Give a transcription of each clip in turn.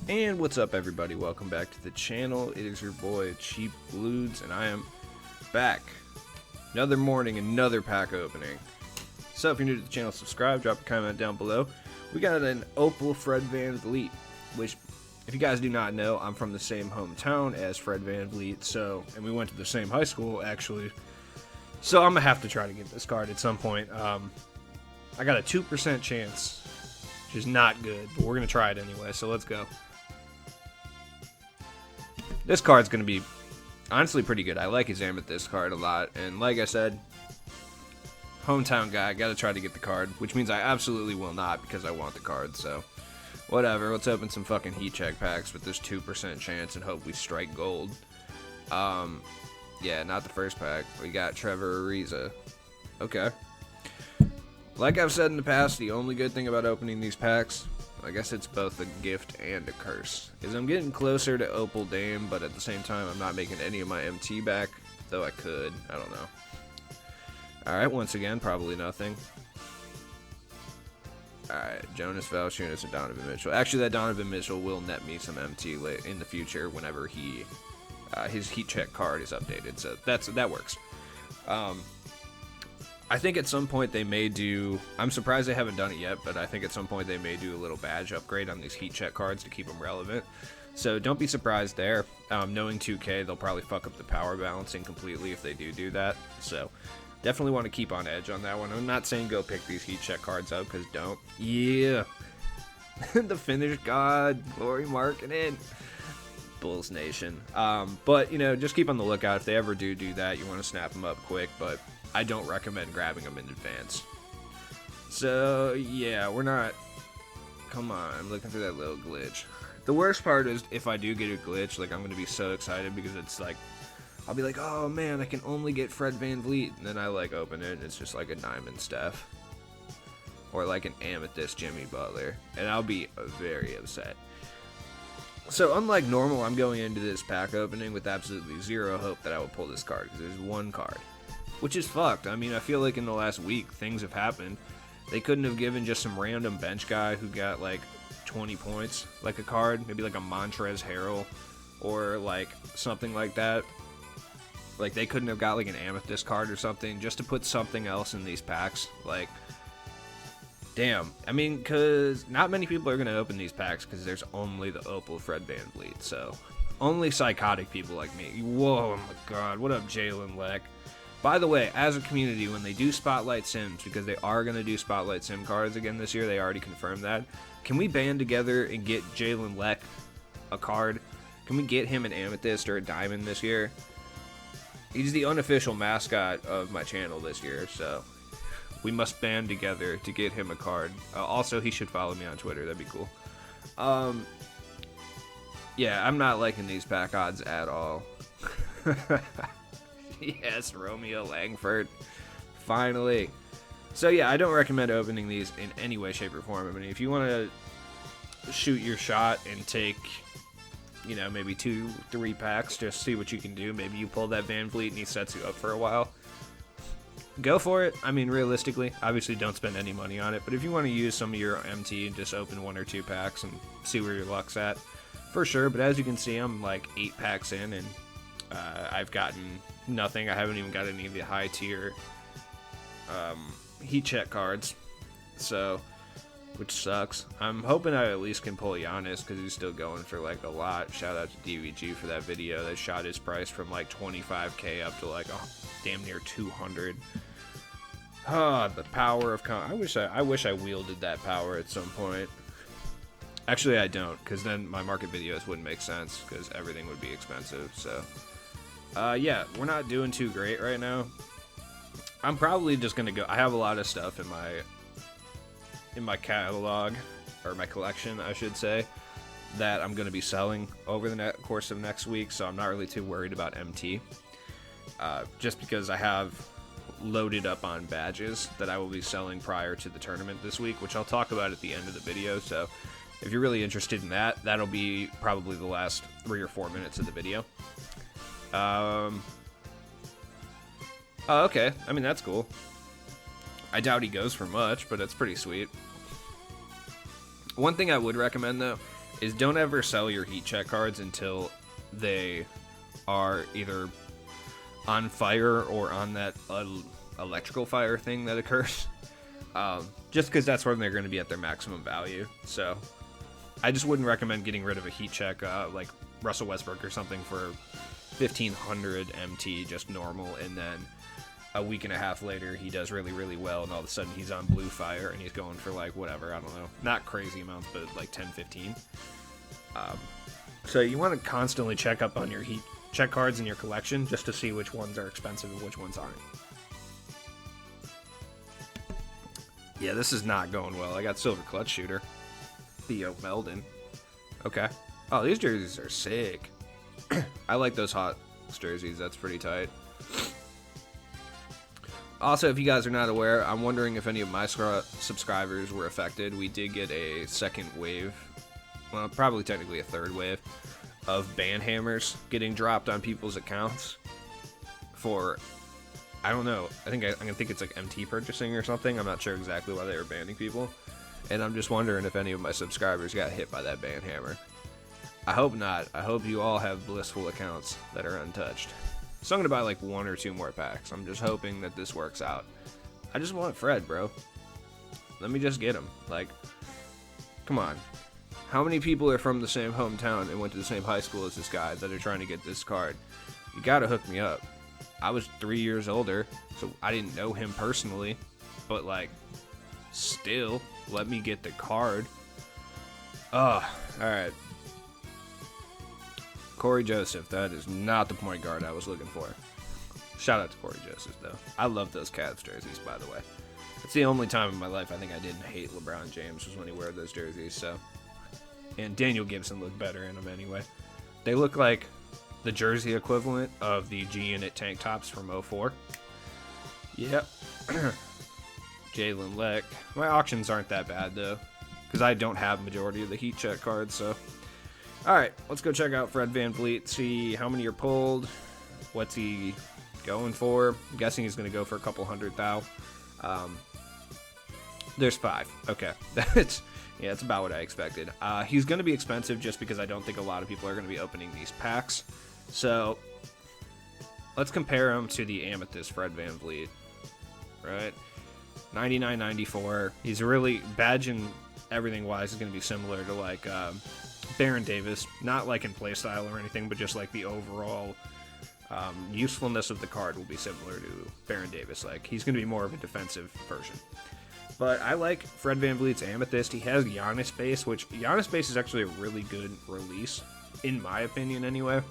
And what's up, everybody? Welcome back to the channel. It is your boy Cheap Blues, and I am back. Another morning, another pack opening. So if you're new to the channel, subscribe, drop a comment down below. We got an Opal Fred VanVleet, which, if you guys do not know, I'm from the same hometown as Fred VanVleet, and we went to the same high school, actually. So I'm gonna have to try to get this card at some point. I got a 2% chance, which is not good, but we're gonna try it anyway, so let's go. This card's going to be honestly pretty good. I like his Amethyst card a lot. And like I said, hometown guy, got to try to get the card. Which means I absolutely will not because I want the card. So, whatever. Let's open some fucking heat check packs with this 2% chance and hope we strike gold. Yeah, not the first pack. We got Trevor Ariza. Okay. Like I've said in the past, the only good thing about opening these packs, I guess it's both a gift and a curse, is I'm getting closer to Opal Dame, but at the same time, I'm not making any of my MT back, though I could. I don't know. Alright, once again, probably nothing. Alright, Jonas Valanciunas and Donovan Mitchell. Actually, that Donovan Mitchell will net me some MT late in the future whenever his heat check card is updated, so that works. I think at some point they may do, I'm surprised they haven't done it yet, but I think at some point they may do a little badge upgrade on these heat check cards to keep them relevant. So don't be surprised there. Knowing 2K, they'll probably fuck up the power balancing completely if they do that. So definitely want to keep on edge on that one. I'm not saying go pick these heat check cards up, because don't. Yeah. The finish god, Glory Marketing. Bulls Nation. But, you know, just keep on the lookout. If they ever do that, you want to snap them up quick, but I don't recommend grabbing them in advance. So, yeah, we're not... Come on, I'm looking for that little glitch. The worst part is, if I do get a glitch, like, I'm going to be so excited because it's like... I'll be like, oh, man, I can only get Fred VanVleet. And then I, like, open it, and it's just like a Diamond Steph. Or, like, an Amethyst Jimmy Butler. And I'll be very upset. So, unlike normal, I'm going into this pack opening with absolutely zero hope that I will pull this card, because there's one card. Which is fucked. I mean, I feel like in the last week, things have happened. They couldn't have given just some random bench guy who got, like, 20 points, like a card. Maybe, like, a Montrezl Harrell, or, like, something like that. Like, they couldn't have got, like, an Amethyst card or something, just to put something else in these packs. Like, damn. I mean, because not many people are going to open these packs, because there's only the Opal Fred VanVleet, so... Only psychotic people like me. Whoa, oh my god, what up, Jalen Leck? By the way, as a community, when they do Spotlight Sims, because they are going to do Spotlight Sim cards again this year, they already confirmed that, can we band together and get Jalen Leck a card? Can we get him an Amethyst or a Diamond this year? He's the unofficial mascot of my channel this year, so we must band together to get him a card. Also, he should follow me on Twitter. That'd be cool. Yeah, I'm not liking these pack odds at all. Yes, Romeo Langford. Finally. So yeah, I don't recommend opening these in any way, shape, or form. I mean, if you want to shoot your shot and take, you know, maybe 2-3 packs, just see what you can do. Maybe you pull that VanVleet and he sets you up for a while. Go for it. I mean, realistically, obviously don't spend any money on it. But if you want to use some of your MT and just open 1 or 2 packs and see where your luck's at, for sure. But as you can see, I'm like 8 packs in and I've gotten nothing. I haven't even got any of the high tier heat check cards, so, which sucks. I'm hoping I at least can pull Giannis because he's still going for like a lot. Shout out to DVG for that video. They shot his price from like 25k up to like damn near 200. Ah, the power of I wish I wielded that power at some point. Actually, I don't, because then my market videos wouldn't make sense, because everything would be expensive, so... yeah, we're not doing too great right now. I'm probably just going to go... I have a lot of stuff in my catalog, or my collection, I should say, that I'm going to be selling over the course of next week, so I'm not really too worried about MT. Just because I have loaded up on badges that I will be selling prior to the tournament this week, which I'll talk about at the end of the video, so... If you're really interested in that, that'll be probably the last 3 or 4 minutes of the video. Oh, okay. I mean, that's cool. I doubt he goes for much, but it's pretty sweet. One thing I would recommend, though, is don't ever sell your heat check cards until they are either on fire or on that electrical fire thing that occurs. Just because that's when they're going to be at their maximum value. So I just wouldn't recommend getting rid of a heat check like Russell Westbrook or something for 1500 MT, just normal, and then a week and a half later he does really, really well, and all of a sudden he's on blue fire and he's going for like whatever, I don't know, not crazy amounts, but like 10, 15. So you want to constantly check up on your heat check cards in your collection just to see which ones are expensive and which ones aren't. Yeah, this is not going well. I got Silver Clutch Shooter. Theo Meldon. Okay. Oh, these jerseys are sick. I like those Hawks jerseys. That's pretty tight. Also, if you guys are not aware, I'm wondering if any of my subscribers were affected. We did get a second wave, well, probably technically a third wave, of ban hammers getting dropped on people's accounts for, I don't know, I think it's like MT purchasing or something. I'm not sure exactly why they were banning people. And I'm just wondering if any of my subscribers got hit by that ban hammer. I hope not. I hope you all have blissful accounts that are untouched. So I'm going to buy like 1 or 2 more packs. I'm just hoping that this works out. I just want Fred, bro. Let me just get him. Like, come on. How many people are from the same hometown and went to the same high school as this guy that are trying to get this card? You got to hook me up. I was 3 years older, so I didn't know him personally. But, like, still, let me get the card. Alright. Corey Joseph, that is not the point guard I was looking for. Shout out to Corey Joseph, though. I love those Cavs jerseys, by the way. It's the only time in my life I think I didn't hate LeBron James was when he wore those jerseys, so. And Daniel Gibson looked better in them anyway. They look like the jersey equivalent of the G-Unit tank tops from 04. Yep. Jalen Leck. My auctions aren't that bad, though, because I don't have majority of the heat check cards, so. Alright, let's go check out Fred VanVleet, see how many are pulled, what's he going for. I'm guessing he's going to go for a couple hundred thou. There's 5. Okay. That's about what I expected. He's going to be expensive just because I don't think a lot of people are going to be opening these packs. So, let's compare him to the Amethyst Fred VanVleet. Right? 99.94. He's really, badge and everything wise is going to be similar to like Baron Davis. Not like in playstyle or anything, but just like the overall usefulness of the card will be similar to Baron Davis. Like, he's going to be more of a defensive version. But I like Fred VanVleet's Amethyst. He has Giannis base, which Giannis base is actually a really good release, in my opinion anyway.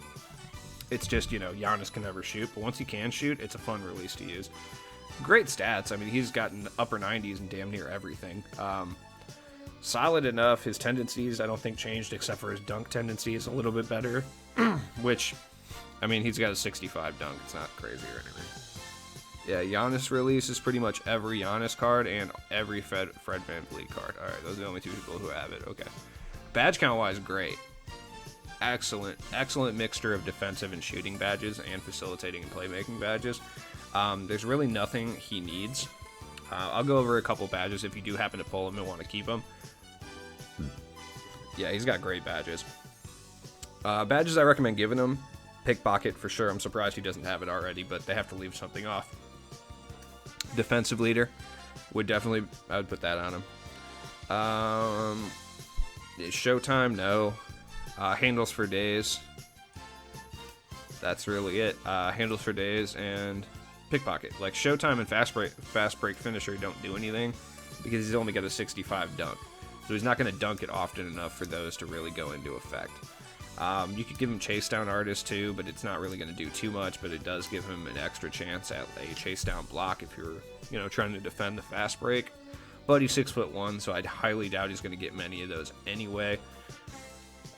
It's just, you know, Giannis can never shoot, but once he can shoot, it's a fun release to use. Great stats. I mean, he's gotten upper 90s in damn near everything. Solid enough. His tendencies, I don't think, changed except for his dunk tendencies a little bit better, which, I mean, he's got a 65 dunk. It's not crazy or anything. Yeah, Giannis releases pretty much every Giannis card and every Fred VanVleet card. All right, those are the only 2 people who have it. Okay. Badge count-wise, great. Excellent mixture of defensive and shooting badges and facilitating and playmaking badges. There's really nothing he needs. I'll go over a couple badges if you do happen to pull him and want to keep him. Yeah, he's got great badges. Badges I recommend giving him. Pickpocket for sure. I'm surprised he doesn't have it already, but they have to leave something off. Defensive leader. I would put that on him. Showtime, no. Handles for days. That's really it. Handles for days and pickpocket. Like Showtime and fast break finisher don't do anything because he's only got a 65 dunk. So he's not going to dunk it often enough for those to really go into effect. You could give him chase down artist too, but it's not really going to do too much, but it does give him an extra chance at a chase down block if you're, you know, trying to defend the fast break. But he's 6'1", so I'd highly doubt he's going to get many of those anyway.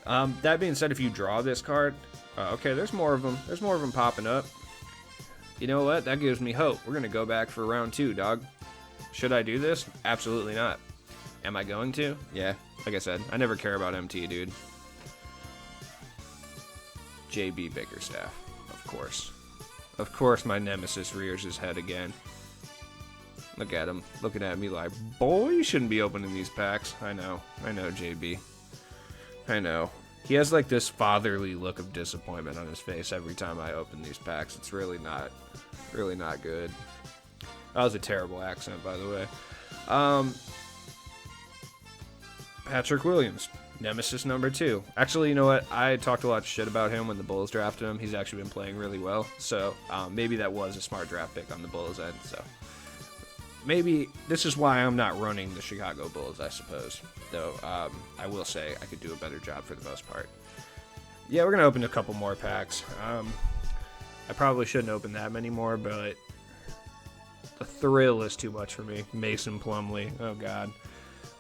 That being said, if you draw this card, okay, there's more of them. There's more of them popping up. You know what? That gives me hope. We're going to go back for round 2, dog. Should I do this? Absolutely not. Am I going to? Yeah, like I said, I never care about MT, dude. JB Bickerstaff, of course. Of course my nemesis rears his head again. Look at him, looking at me like, boy, you shouldn't be opening these packs. I know, JB. I know. He has like this fatherly look of disappointment on his face every time I open these packs. It's really not good. That was a terrible accent, by the way. Patrick Williams, Nemesis number 2. Actually, you know what? I talked a lot of shit about him when the Bulls drafted him. He's actually been playing really well. So maybe that was a smart draft pick on the Bulls' end. So maybe this is why I'm not running the Chicago Bulls, I suppose. Though I will say I could do a better job for the most part. Yeah, we're going to open a couple more packs. I probably shouldn't open that many more, but the thrill is too much for me. Mason Plumlee. Oh, God.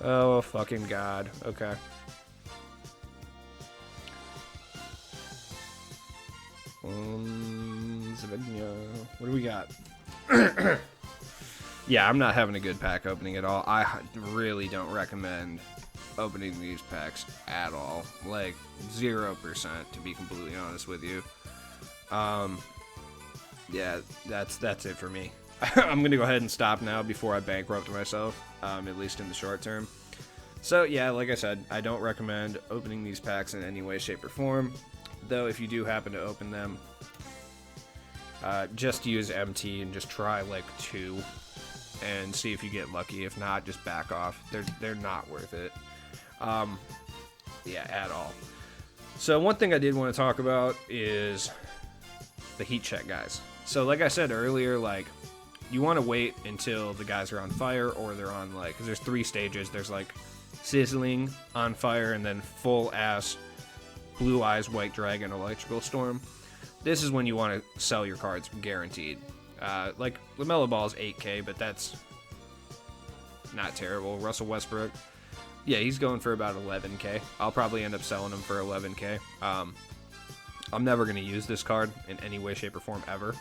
Oh, fucking God. Okay. What do we got? Yeah, I'm not having a good pack opening at all. I really don't recommend opening these packs at all. Like, 0%, to be completely honest with you. Yeah, that's it for me. I'm going to go ahead and stop now before I bankrupt myself, at least in the short term. So, yeah, like I said, I don't recommend opening these packs in any way, shape, or form. Though, if you do happen to open them, just use MT and just try, like, 2 and see if you get lucky. If not, just back off. They're not worth it. Yeah, at all. So, one thing I did want to talk about is the heat check guys. So, like I said earlier, like, you want to wait until the guys are on fire or they're on, like, because there's 3 stages. There's, like, sizzling, on fire, and then full ass blue eyes, white dragon, electrical storm. This is when you want to sell your cards guaranteed. Like, LaMelo Ball is 8K, but that's not terrible. Russell Westbrook, yeah, he's going for about 11K. I'll probably end up selling him for 11K. I'm never going to use this card in any way, shape, or form ever.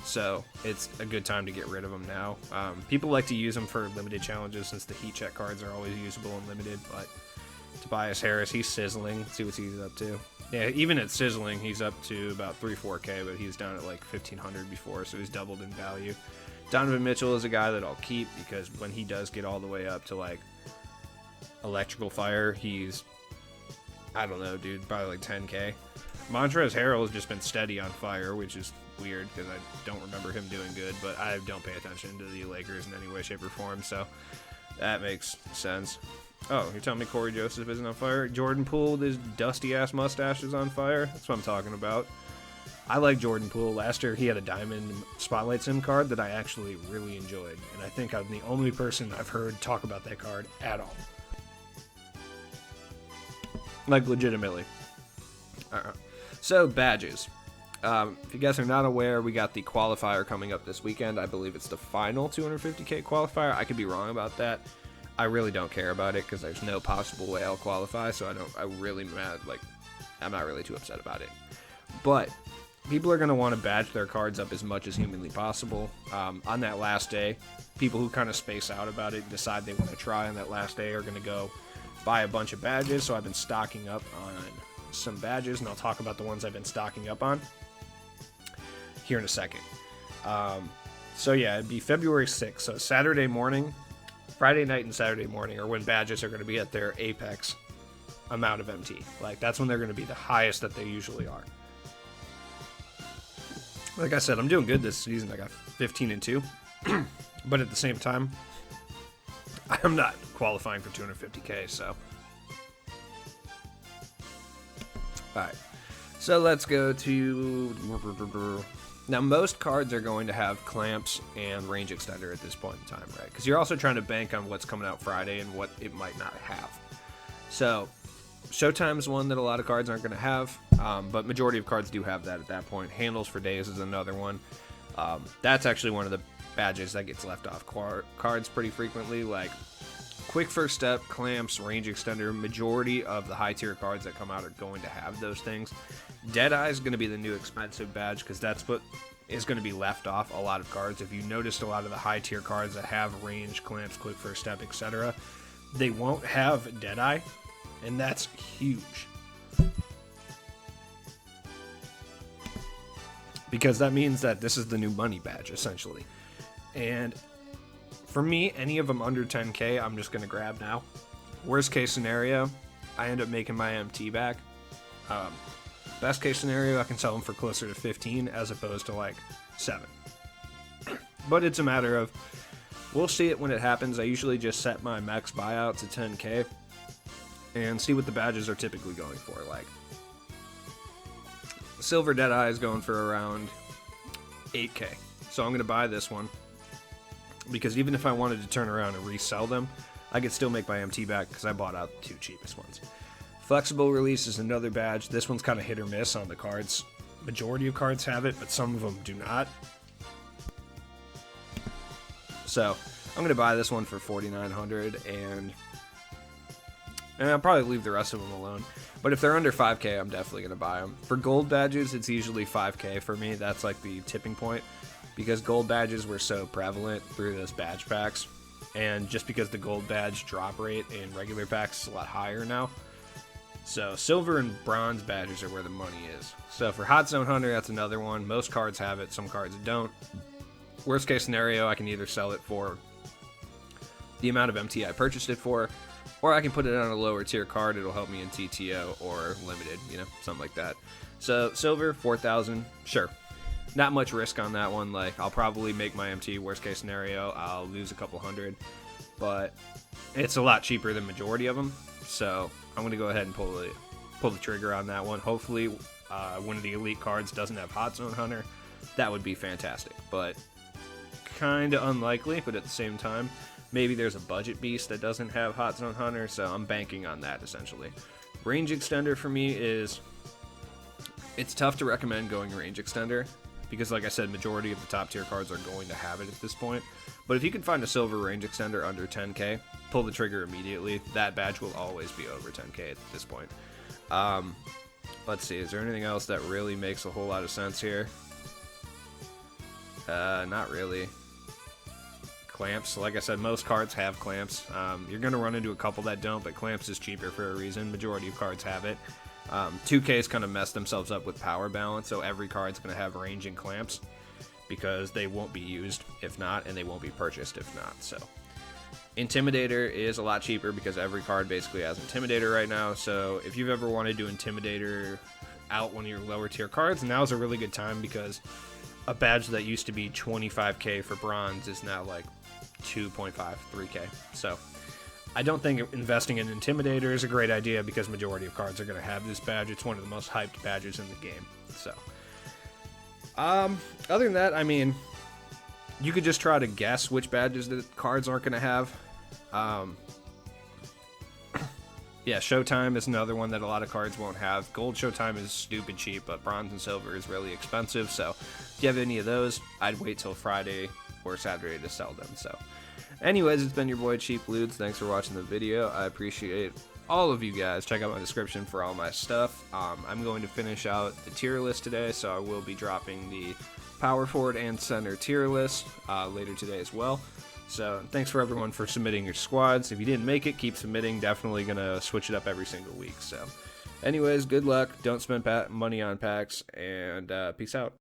So it's a good time to get rid of them now. People like to use them for limited challenges since the heat check cards are always usable and limited. But Tobias Harris, he's sizzling. Let's see what he's up to. Yeah, even at sizzling, he's up to about 3-4K, but he's down at like 1,500 before, so he's doubled in value. Donovan Mitchell is a guy that I'll keep because when he does get all the way up to like electrical fire, he's, I don't know, dude, probably like 10K. Montrezl Harrell has just been steady on fire, which is weird because I don't remember him doing good, but I don't pay attention to the Lakers in any way, shape, or form, so that makes sense. Oh, you're telling me Corey Joseph isn't on fire? Jordan Poole with his dusty-ass mustache is on fire? That's what I'm talking about. I like Jordan Poole. Last year, he had a Diamond Spotlight Sim card that I actually really enjoyed, and I think I'm the only person I've heard talk about that card at all. Like, legitimately. So, badges. If you guys are not aware, we got the qualifier coming up this weekend. I believe it's the final 250K qualifier. I could be wrong about that. I really don't care about it because there's no possible way I'll qualify, so I'm not really too upset about it. But people are going to want to badge their cards up as much as humanly possible. On that last day, people who kind of space out about it and decide they want to try on that last day are going to go buy a bunch of badges, so I've been stocking up on some badges, and I'll talk about the ones I've been stocking up on here in a second. So yeah, it'd be February 6th, so Saturday morning, Friday night and Saturday morning are when badges are going to be at their apex amount of MT. Like, that's when they're going to be the highest that they usually are. Like I said, I'm doing good this season. I got 15-2, but at the same time, I'm not qualifying for 250K, so. Alright, so let's go to... Now, most cards are going to have clamps and range extender at this point in time, right? Because you're also trying to bank on what's coming out Friday and what it might not have. So, Showtime's one that a lot of cards aren't going to have, but majority of cards do have that at that point. Handles for Days is another one. That's actually one of the badges that gets left off cards pretty frequently, like Quick First Step, clamps, range extender. Majority of the high tier cards that come out are going to have those things. Deadeye is going to be the new expensive badge because that's what is going to be left off a lot of cards. If you noticed a lot of the high tier cards that have range, clamps, quick first step, etc., they won't have Deadeye, and that's huge. Because that means that this is the new money badge, essentially. And for me, any of them under 10K, I'm just going to grab now. Worst case scenario, I end up making my MT back. Best case scenario, I can sell them for closer to 15 as opposed to like 7. But it's a matter of, we'll see it when it happens. I usually just set my max buyout to 10k and see what the badges are typically going for. Like, Silver Deadeye is going for around 8k. So I'm going to buy this one, because even if I wanted to turn around and resell them, I could still make my MT back because I bought out the 2 cheapest ones. Flexible release is another badge. This one's kind of hit or miss on the cards. Majority of cards have it, but some of them do not. So I'm going to buy this one for 4,900, and I'll probably leave the rest of them alone. But if they're under 5k, I'm definitely going to buy them. For gold badges, it's usually 5k for me. That's like the tipping point, because gold badges were so prevalent through those badge packs. And just because the gold badge drop rate in regular packs is a lot higher now. So silver and bronze badges are where the money is. So for Hot Zone Hunter, that's another one. Most cards have it, some cards don't. Worst case scenario, I can either sell it for the amount of MT I purchased it for, or I can put it on a lower tier card. It'll help me in TTO or limited, you know, something like that. So silver, 4,000, sure. Not much risk on that one. Like, I'll probably make my MT. Worst case scenario, I'll lose a couple hundred, but it's a lot cheaper than majority of them. So I'm gonna go ahead and pull the trigger on that one. Hopefully, one of the elite cards doesn't have Hot Zone Hunter. That would be fantastic, but kind of unlikely. But at the same time, maybe there's a budget beast that doesn't have Hot Zone Hunter, so I'm banking on that essentially. Range extender for me is, it's tough to recommend going range extender, because like I said, majority of the top tier cards are going to have it at this point. But if you can find a silver range extender under 10k, pull the trigger immediately. That badge will always be over 10k at this point. Let's see, is there anything else that really makes a whole lot of sense here? Not really. Clamps, like I said, most cards have clamps. You're going to run into a couple that don't, but clamps is cheaper for a reason. Majority of cards have it. 2K's kind of messed themselves up with power balance, so every card's going to have range and clamps, because they won't be used if not, and they won't be purchased if not. So Intimidator is a lot cheaper because every card basically has Intimidator right now. So if you've ever wanted to Intimidator out one of your lower tier cards, now's a really good time, because a badge that used to be 25k for bronze is now like 2.5, 3k. So I don't think investing in Intimidator is a great idea, because majority of cards are going to have this badge. It's one of the most hyped badges in the game. So other than that, I mean, you could just try to guess which badges the cards aren't going to have. Yeah, Showtime is another one that a lot of cards won't have. Gold Showtime is stupid cheap, but bronze and silver is really expensive. So if you have any of those, I'd wait till Friday or Saturday to sell them. So anyways, it's been your boy Cheap Ludes. Thanks for watching the video. I appreciate all of you guys. Check out my description for all my stuff. I'm going to finish out the tier list today, so I will be dropping the power forward and center tier list later today as well. So thanks for everyone for submitting your squads. If you didn't make it, keep submitting. Definitely gonna switch it up every single week. So anyways, good luck. Don't spend money on packs, and peace out.